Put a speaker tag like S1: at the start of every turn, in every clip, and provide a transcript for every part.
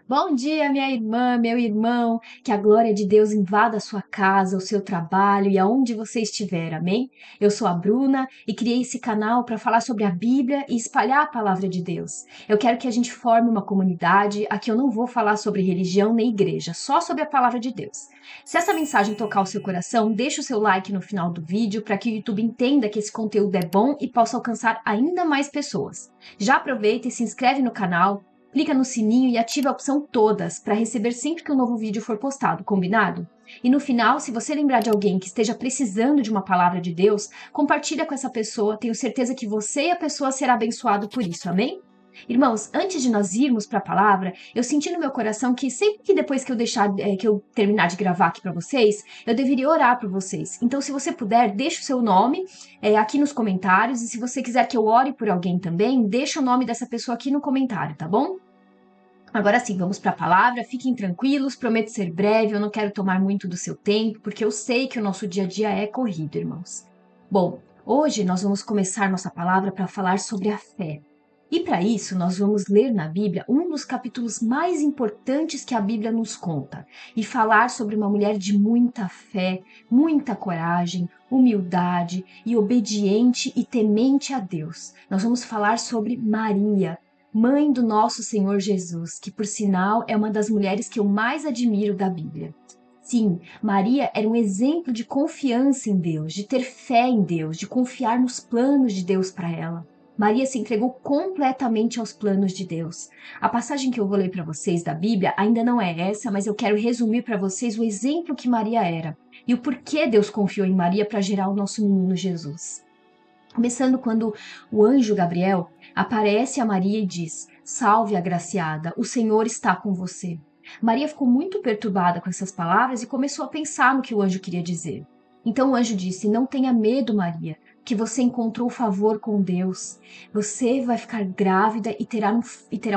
S1: Bom dia, minha irmã, meu irmão. Que a glória de Deus invada a sua casa, o seu trabalho e aonde você estiver, amém? Eu sou a Bruna e criei esse canal para falar sobre a Bíblia e espalhar a palavra de Deus. Eu quero que a gente forme uma comunidade. Aqui eu não vou falar sobre religião nem igreja, só sobre a palavra de Deus. Se essa mensagem tocar o seu coração, deixa o seu like no final do vídeo para que o YouTube entenda que esse conteúdo é bom e possa alcançar ainda mais pessoas. Já aproveita e se inscreve no canal. Clica no sininho e ativa a opção todas para receber sempre que um novo vídeo for postado, combinado? E no final, se você lembrar de alguém que esteja precisando de uma palavra de Deus, compartilha com essa pessoa, tenho certeza que você e a pessoa será abençoado por isso, amém? Irmãos, antes de nós irmos para a palavra, eu senti no meu coração que sempre que depois que que eu terminar de gravar aqui para vocês, eu deveria orar por vocês. Então, se você puder, deixa o seu nome aqui nos comentários e se você quiser que eu ore por alguém também, deixa o nome dessa pessoa aqui no comentário, tá bom? Agora sim, vamos para a palavra. Fiquem tranquilos, prometo ser breve, eu não quero tomar muito do seu tempo, porque eu sei que o nosso dia a dia é corrido, irmãos. Bom, hoje nós vamos começar nossa palavra para falar sobre a fé. E para isso, nós vamos ler na Bíblia um dos capítulos mais importantes que a Bíblia nos conta e falar sobre uma mulher de muita fé, muita coragem, humildade e obediente e temente a Deus. Nós vamos falar sobre Maria, mãe do nosso Senhor Jesus, que por sinal é uma das mulheres que eu mais admiro da Bíblia. Sim, Maria era um exemplo de confiança em Deus, de ter fé em Deus, de confiar nos planos de Deus para ela. Maria se entregou completamente aos planos de Deus. A passagem que eu vou ler para vocês da Bíblia ainda não é essa, mas eu quero resumir para vocês o exemplo que Maria era e o porquê Deus confiou em Maria para gerar o nosso menino Jesus. Começando quando o anjo Gabriel aparece a Maria e diz: Salve, agraciada, o Senhor está com você. Maria ficou muito perturbada com essas palavras e começou a pensar no que o anjo queria dizer. Então o anjo disse: Não tenha medo, Maria, que você encontrou favor com Deus. Você vai ficar grávida e terá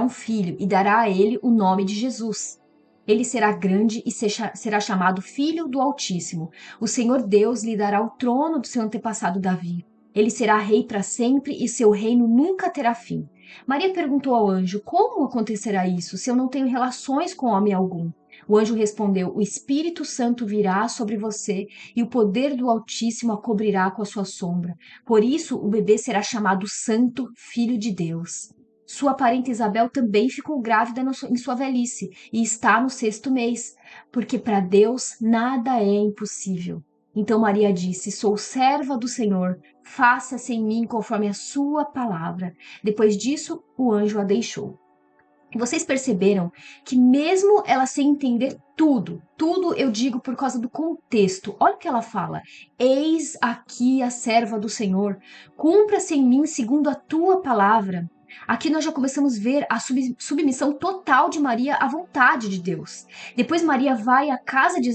S1: um filho e dará a ele o nome de Jesus. Ele será grande e será chamado Filho do Altíssimo. O Senhor Deus lhe dará o trono do seu antepassado Davi. Ele será rei para sempre e seu reino nunca terá fim. Maria perguntou ao anjo: Como acontecerá isso, se eu não tenho relações com homem algum? O anjo respondeu: O Espírito Santo virá sobre você e o poder do Altíssimo a cobrirá com a sua sombra. Por isso, o bebê será chamado Santo Filho de Deus. Sua parenta Isabel também ficou grávida em sua velhice e está no 6º mês, porque para Deus nada é impossível. Então Maria disse: Sou serva do Senhor, faça-se em mim conforme a sua palavra. Depois disso, o anjo a deixou. Vocês perceberam que mesmo ela sem entender tudo eu digo por causa do contexto. Olha o que ela fala: Eis aqui a serva do Senhor, cumpra-se em mim segundo a tua palavra. Aqui nós já começamos a ver a submissão total de Maria à vontade de Deus. Depois Maria vai à casa de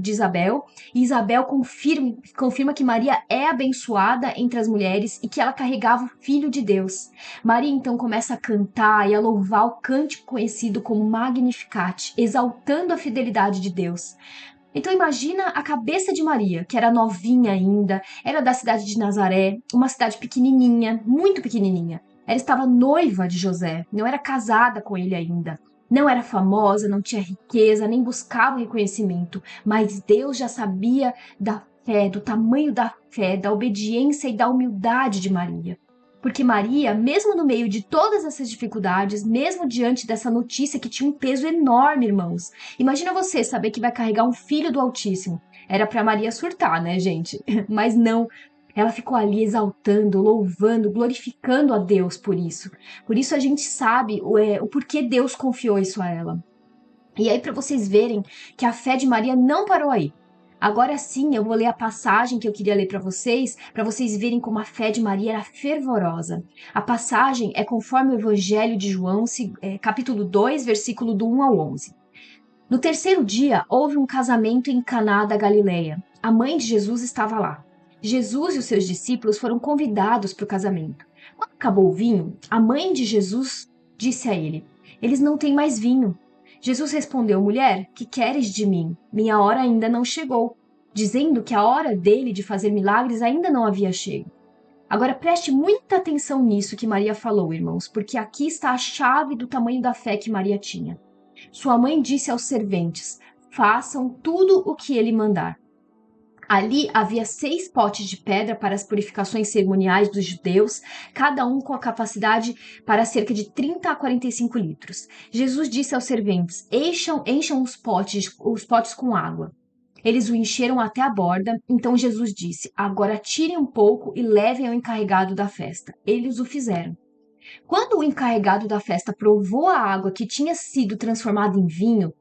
S1: Isabel e Isabel confirma que Maria é abençoada entre as mulheres e que ela carregava o Filho de Deus. Maria então começa a cantar e a louvar o cântico conhecido como Magnificat, exaltando a fidelidade de Deus. Então imagina a cabeça de Maria, que era novinha ainda, era da cidade de Nazaré, uma cidade pequenininha, muito pequenininha. Ela estava noiva de José, não era casada com ele ainda. Não era famosa, não tinha riqueza, nem buscava reconhecimento, mas Deus já sabia da fé, do tamanho da fé, da obediência e da humildade de Maria. Porque Maria, mesmo no meio de todas essas dificuldades, mesmo diante dessa notícia que tinha um peso enorme, irmãos. Imagina você saber que vai carregar um filho do Altíssimo. Era para Maria surtar, né, gente? Mas não. Ela ficou ali exaltando, louvando, glorificando a Deus por isso. Por isso a gente sabe o porquê Deus confiou isso a ela. E aí, para vocês verem que a fé de Maria não parou aí. Agora sim, eu vou ler a passagem que eu queria ler para vocês verem como a fé de Maria era fervorosa. A passagem é conforme o Evangelho de João, capítulo 2, versículo do 1 ao 11. No 3º dia, houve um casamento em Caná da Galileia. A mãe de Jesus estava lá. Jesus e os seus discípulos foram convidados para o casamento. Quando acabou o vinho, a mãe de Jesus disse a ele: Eles não têm mais vinho. Jesus respondeu: Mulher, que queres de mim? Minha hora ainda não chegou. Dizendo que a hora dele de fazer milagres ainda não havia chego. Agora preste muita atenção nisso que Maria falou, irmãos, porque aqui está a chave do tamanho da fé que Maria tinha. Sua mãe disse aos serventes: façam tudo o que ele mandar. Ali havia 6 potes de pedra para as purificações cerimoniais dos judeus, cada um com a capacidade para cerca de 30 a 45 litros. Jesus disse aos serventes: encham os potes com água. Eles o encheram até a borda, então Jesus disse: agora tirem um pouco e levem ao encarregado da festa. Eles o fizeram. Quando o encarregado da festa provou a água que tinha sido transformada em vinho,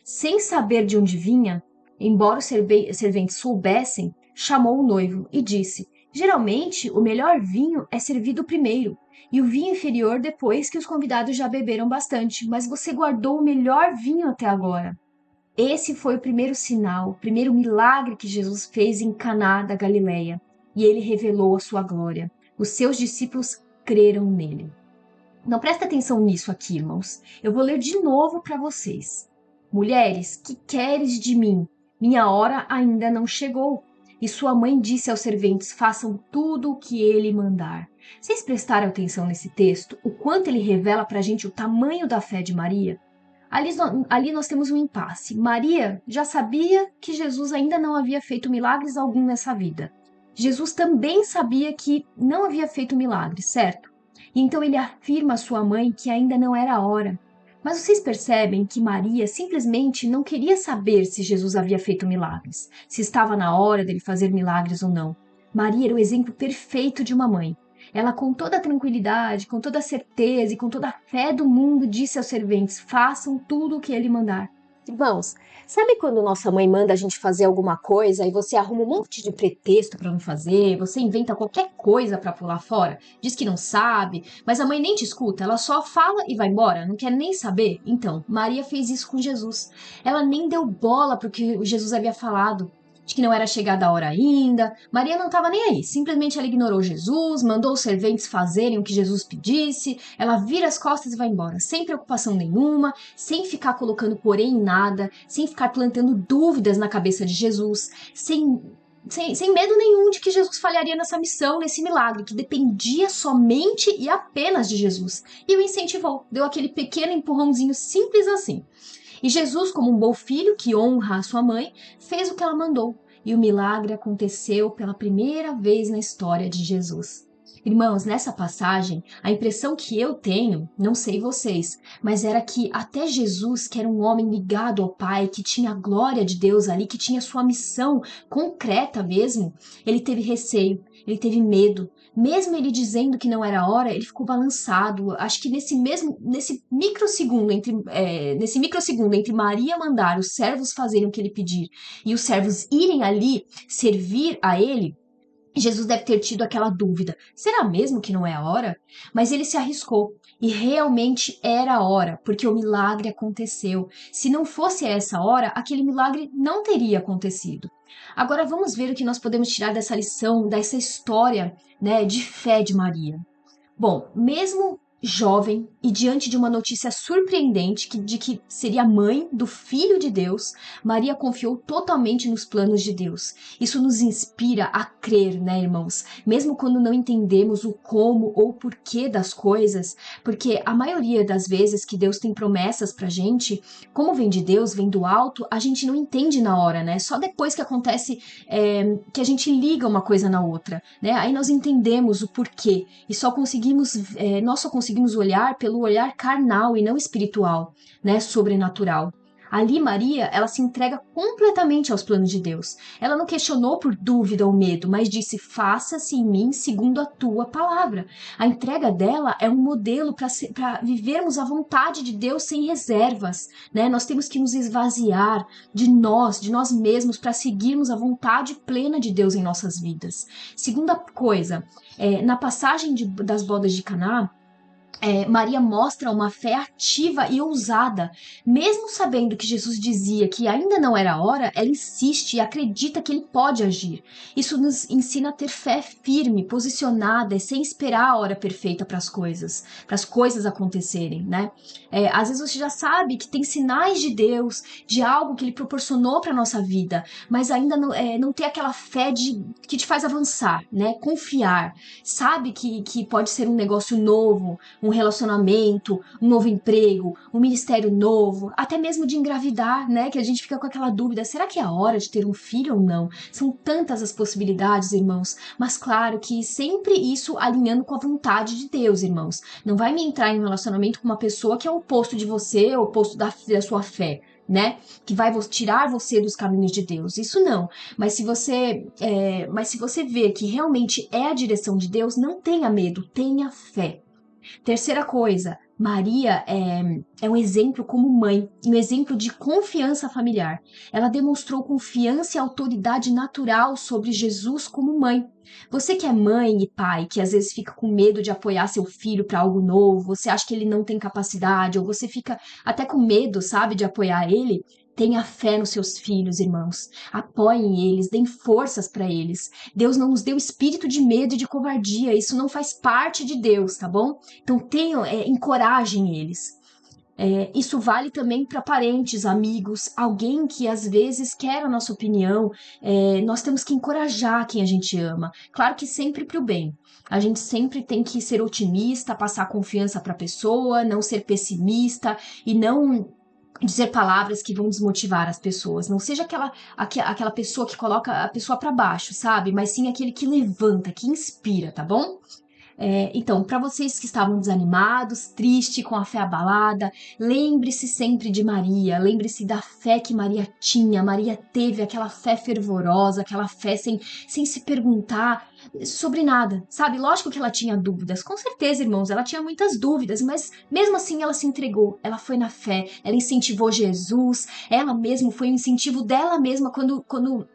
S1: sem saber de onde vinha, embora os serventes soubessem, chamou o noivo e disse: geralmente o melhor vinho é servido primeiro, e o vinho inferior depois que os convidados já beberam bastante, mas você guardou o melhor vinho até agora. Esse foi o primeiro sinal, o primeiro milagre que Jesus fez em Caná da Galileia, e ele revelou a sua glória. Os seus discípulos creram nele. Não presta atenção nisso aqui, irmãos. Eu vou ler de novo para vocês. Mulheres, que queres de mim? Minha hora ainda não chegou. E sua mãe disse aos serventes: façam tudo o que ele mandar. Vocês prestaram atenção nesse texto? O quanto ele revela para a gente o tamanho da fé de Maria? Ali nós temos um impasse. Maria já sabia que Jesus ainda não havia feito milagres algum nessa vida. Jesus também sabia que não havia feito milagres, certo? E então ele afirma à sua mãe que ainda não era a hora. Mas vocês percebem que Maria simplesmente não queria saber se Jesus havia feito milagres, se estava na hora dele fazer milagres ou não. Maria era o exemplo perfeito de uma mãe. Ela, com toda a tranquilidade, com toda a certeza e com toda a fé do mundo, disse aos serventes: façam tudo o que ele mandar. Irmãos, sabe quando nossa mãe manda a gente fazer alguma coisa e você arruma um monte de pretexto para não fazer, você inventa qualquer coisa para pular fora, diz que não sabe, mas a mãe nem te escuta, ela só fala e vai embora, não quer nem saber? Então, Maria fez isso com Jesus. Ela nem deu bola para o que Jesus havia falado, de que não era chegada a hora ainda. Maria não estava nem aí, simplesmente ela ignorou Jesus, mandou os serventes fazerem o que Jesus pedisse, ela vira as costas e vai embora, sem preocupação nenhuma, sem ficar colocando porém em nada, sem ficar plantando dúvidas na cabeça de Jesus, sem medo nenhum de que Jesus falharia nessa missão, nesse milagre, que dependia somente e apenas de Jesus. E o incentivou, deu aquele pequeno empurrãozinho simples assim. E Jesus, como um bom filho que honra a sua mãe, fez o que ela mandou. E o milagre aconteceu pela primeira vez na história de Jesus. Irmãos, nessa passagem, a impressão que eu tenho, não sei vocês, mas era que até Jesus, que era um homem ligado ao Pai, que tinha a glória de Deus ali, que tinha sua missão concreta mesmo, ele teve receio, ele teve medo. Mesmo ele dizendo que não era hora, ele ficou balançado. Acho que nesse microsegundo entre Maria mandar os servos fazerem o que ele pedir e os servos irem ali servir a ele, Jesus deve ter tido aquela dúvida: será mesmo que não é a hora? Mas ele se arriscou e realmente era a hora, porque o milagre aconteceu. Se não fosse essa hora, aquele milagre não teria acontecido. Agora vamos ver o que nós podemos tirar dessa lição, dessa história, né, de fé de Maria. Bom, mesmo jovem e diante de uma notícia surpreendente de que seria mãe do Filho de Deus, Maria confiou totalmente nos planos de Deus. Isso nos inspira a crer, né, irmãos? Mesmo quando não entendemos o como ou porquê das coisas, porque a maioria das vezes que Deus tem promessas pra gente, como vem de Deus, vem do alto, a gente não entende na hora, né? Só depois que acontece que a gente liga uma coisa na outra, né? Aí nós entendemos o porquê e nós só conseguimos olhar pelo olhar carnal e não espiritual, né, sobrenatural. Ali Maria, ela se entrega completamente aos planos de Deus. Ela não questionou por dúvida ou medo, mas disse: faça-se em mim segundo a tua palavra. A entrega dela é um modelo para vivermos a vontade de Deus sem reservas, né? Nós temos que nos esvaziar de nós mesmos, para seguirmos a vontade plena de Deus em nossas vidas. Segunda coisa, na passagem das bodas de Caná, Maria mostra uma fé ativa e ousada. Mesmo sabendo que Jesus dizia que ainda não era a hora, ela insiste e acredita que ele pode agir. Isso nos ensina a ter fé firme, posicionada e sem esperar a hora perfeita para as coisas acontecerem, né? Às vezes você já sabe que tem sinais de Deus, de algo que ele proporcionou para nossa vida, mas ainda não tem aquela fé que te faz avançar, né? Confiar. Sabe que pode ser um negócio novo, um um relacionamento, um novo emprego, um ministério novo, até mesmo de engravidar, né? Que a gente fica com aquela dúvida, será que é a hora de ter um filho ou não? São tantas as possibilidades, irmãos, mas claro que sempre isso alinhando com a vontade de Deus, irmãos. Não vai me entrar em um relacionamento com uma pessoa que é o oposto de você, o oposto da sua fé, né? Que vai tirar você dos caminhos de Deus. Isso não. Mas se você vê que realmente é a direção de Deus, não tenha medo, tenha fé. Terceira coisa, Maria é um exemplo como mãe, um exemplo de confiança familiar. Ela demonstrou confiança e autoridade natural sobre Jesus como mãe. Você que é mãe e pai, que às vezes fica com medo de apoiar seu filho para algo novo, você acha que ele não tem capacidade, ou você fica até com medo, sabe, de apoiar ele, tenha fé nos seus filhos, irmãos. Apoiem eles, deem forças para eles. Deus não nos deu espírito de medo e de covardia, isso não faz parte de Deus, tá bom? Então encorajem eles. Isso vale também para parentes, amigos, alguém que às vezes quer a nossa opinião. Nós temos que encorajar quem a gente ama. Claro que sempre para o bem. A gente sempre tem que ser otimista, passar confiança para a pessoa, não ser pessimista e não dizer palavras que vão desmotivar as pessoas. Não seja aquela pessoa que coloca a pessoa para baixo, sabe? Mas sim aquele que levanta, que inspira, tá bom? Então, para vocês que estavam desanimados, tristes, com a fé abalada, lembre-se sempre de Maria, lembre-se da fé que Maria tinha. Maria teve aquela fé fervorosa, aquela fé sem se perguntar sobre nada, sabe? Lógico que ela tinha dúvidas, com certeza, irmãos, ela tinha muitas dúvidas, mas mesmo assim ela se entregou, ela foi na fé, ela incentivou Jesus, ela mesma foi um incentivo dela mesma quando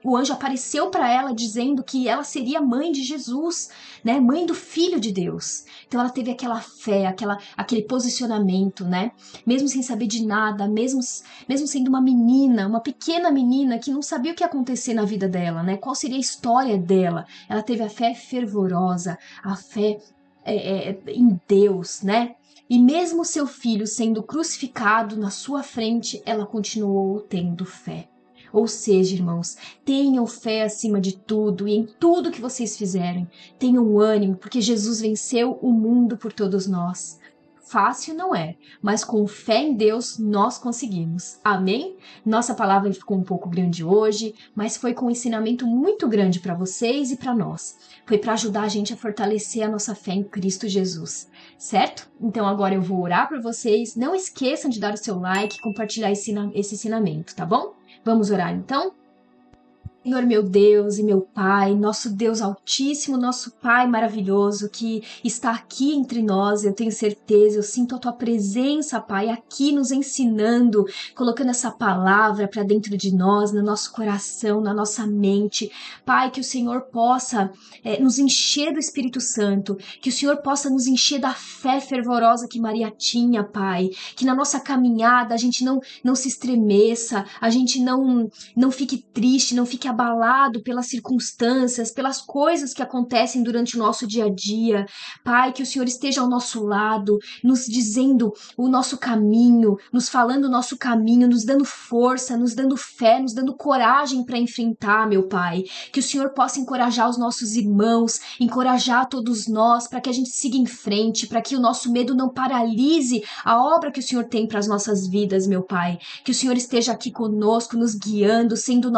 S1: o anjo apareceu para ela dizendo que ela seria mãe de Jesus, né? Mãe do Filho de Deus. Então ela teve aquela fé, aquele posicionamento, né? Mesmo sem saber de nada, mesmo sendo uma menina, uma pequena menina que não sabia o que ia acontecer na vida dela, né? Qual seria a história dela? Ela teve a fé fervorosa, a fé em Deus, né? E mesmo seu filho sendo crucificado na sua frente, ela continuou tendo fé. Ou seja, irmãos, tenham fé acima de tudo e em tudo que vocês fizerem. Tenham ânimo, porque Jesus venceu o mundo por todos nós. Fácil não é, mas com fé em Deus nós conseguimos. Amém? Nossa palavra ficou um pouco grande hoje, mas foi com um ensinamento muito grande para vocês e para nós. Foi para ajudar a gente a fortalecer a nossa fé em Cristo Jesus, certo? Então agora eu vou orar por vocês. Não esqueçam de dar o seu like e compartilhar esse ensinamento, tá bom? Vamos orar então? Senhor, meu Deus e meu Pai, nosso Deus Altíssimo, nosso Pai maravilhoso que está aqui entre nós, eu tenho certeza, eu sinto a Tua presença, Pai, aqui nos ensinando, colocando essa palavra para dentro de nós, no nosso coração, na nossa mente. Pai, que o Senhor possa nos encher do Espírito Santo, que o Senhor possa nos encher da fé fervorosa que Maria tinha, Pai, que na nossa caminhada a gente não se estremeça, a gente não fique triste, não fique abalado pelas circunstâncias, pelas coisas que acontecem durante o nosso dia a dia. Pai, que o Senhor esteja ao nosso lado, nos dizendo o nosso caminho, nos falando o nosso caminho, nos dando força, nos dando fé, nos dando coragem para enfrentar, meu Pai. Que o Senhor possa encorajar os nossos irmãos, encorajar todos nós, para que a gente siga em frente, para que o nosso medo não paralise a obra que o Senhor tem para as nossas vidas, meu Pai. Que o Senhor esteja aqui conosco, nos guiando, sendo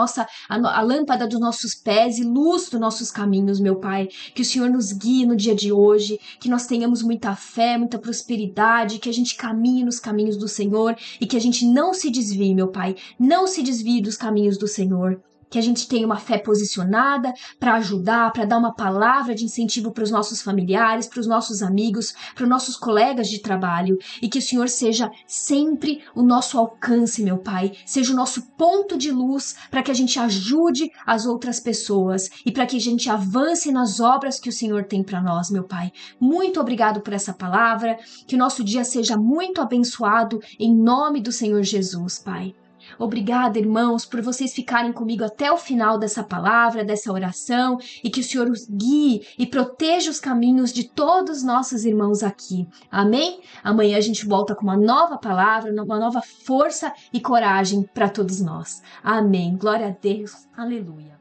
S1: a lâmpada dos nossos pés e luz dos nossos caminhos, meu Pai. Que o Senhor nos guie no dia de hoje, que nós tenhamos muita fé, muita prosperidade, que a gente caminhe nos caminhos do Senhor e que a gente não se desvie, meu Pai, não se desvie dos caminhos do Senhor. Que a gente tenha uma fé posicionada para ajudar, para dar uma palavra de incentivo para os nossos familiares, para os nossos amigos, para os nossos colegas de trabalho, e que o Senhor seja sempre o nosso alcance, meu Pai, seja o nosso ponto de luz para que a gente ajude as outras pessoas e para que a gente avance nas obras que o Senhor tem para nós, meu Pai. Muito obrigado por essa palavra, que o nosso dia seja muito abençoado em nome do Senhor Jesus, Pai. Obrigada, irmãos, por vocês ficarem comigo até o final dessa palavra, dessa oração, e que o Senhor os guie e proteja os caminhos de todos os nossos irmãos aqui. Amém? Amanhã a gente volta com uma nova palavra, uma nova força e coragem para todos nós. Amém. Glória a Deus. Aleluia.